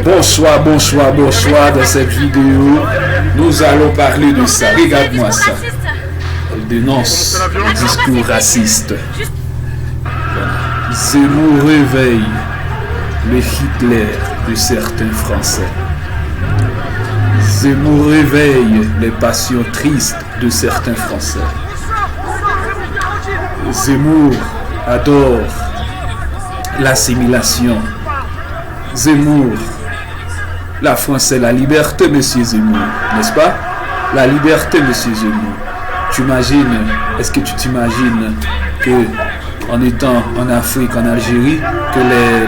Bonsoir. Dans cette vidéo, nous allons parler de ça. Regarde-moi ça. Elle dénonce le discours raciste. Zemmour réveille le Hitler de certains Français. Zemmour réveille les passions tristes de certains Français. Zemmour adore l'assimilation. Zemmour, la France c'est la liberté, monsieur Zemmour, n'est-ce pas? La liberté, monsieur Zemmour. Est-ce que tu t'imagines que en étant en Afrique, en Algérie, que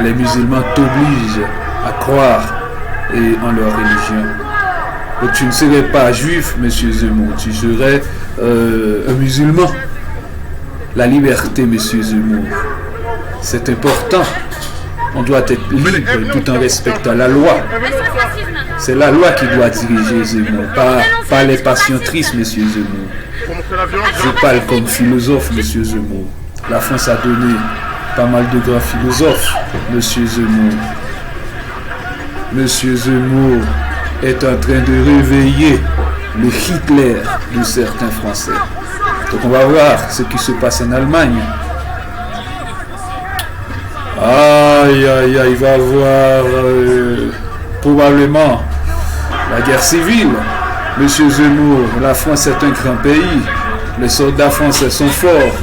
les musulmans t'obligent à croire en leur religion? Donc tu ne serais pas juif, monsieur Zemmour, tu serais un musulman. La liberté, monsieur Zemmour, c'est important. On doit être libre tout en respectant la loi. C'est la loi qui doit diriger Zemmour, pas les passions tristes, monsieur Zemmour. Je parle comme philosophe, monsieur Zemmour. La France a donné pas mal de grands philosophes, monsieur Zemmour. Monsieur Zemmour est en train de réveiller le Hitler de certains Français. Donc on va voir ce qui se passe en Allemagne. Il va y avoir probablement la guerre civile. Monsieur Zemmour, la France est un grand pays. Les soldats français sont forts.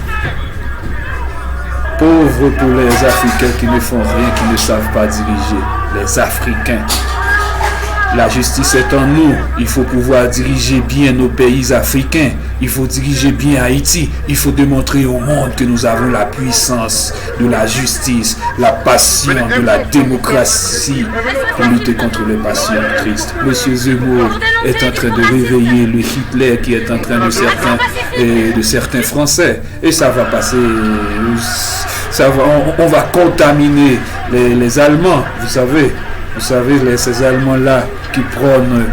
Pauvres pour les Africains qui ne font rien, qui ne savent pas diriger. Les Africains. La justice est en nous. Il faut pouvoir diriger bien nos pays africains. Il faut diriger bien Haïti. Il faut démontrer au monde que nous avons la puissance de la justice, la passion de la démocratie pour lutter contre les passions tristes. Monsieur Zemmour est en train de réveiller le Hitler qui est en train de certains Français. Et ça va passer. On va contaminer les Allemands, vous savez, ces Allemands-là qui prônent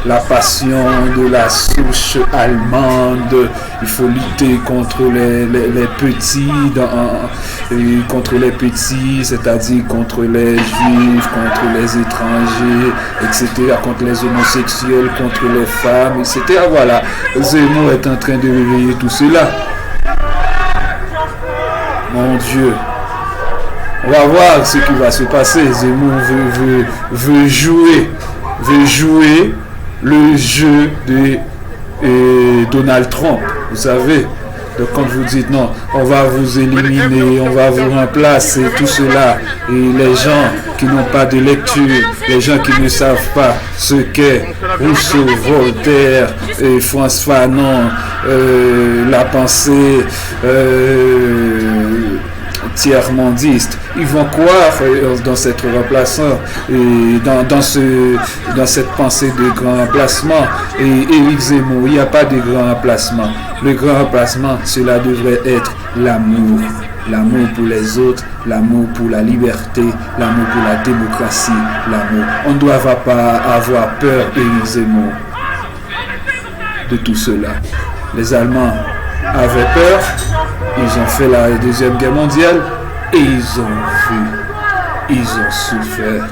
la passion de la souche allemande. Il faut lutter contre les petits, c'est-à-dire contre les juifs, contre les étrangers, etc., contre les homosexuels, contre les femmes, etc. Voilà, Zemmour est en train de réveiller tout cela. Mon Dieu. On va voir ce qui va se passer. Zemmour veut jouer le jeu de Donald Trump. Vous savez. Donc quand vous dites non, on va vous éliminer, on va vous remplacer, tout cela. Et les gens qui n'ont pas de lecture, les gens qui ne savent pas ce qu'est Rousseau, Voltaire, et François Fanon, la pensée tiers-mondiste, ils vont croire dans cette remplaçant et dans cette pensée de grand remplacement. Et Éric Zemmour, il n'y a pas de grand remplacement. Le grand remplacement, cela devrait être l'amour. L'amour pour les autres, l'amour pour la liberté, l'amour pour la démocratie, l'amour. On ne doit pas avoir peur, Éric Zemmour, de tout cela. Les Allemands avaient peur, ils ont fait la Deuxième Guerre mondiale et ils ont souffert.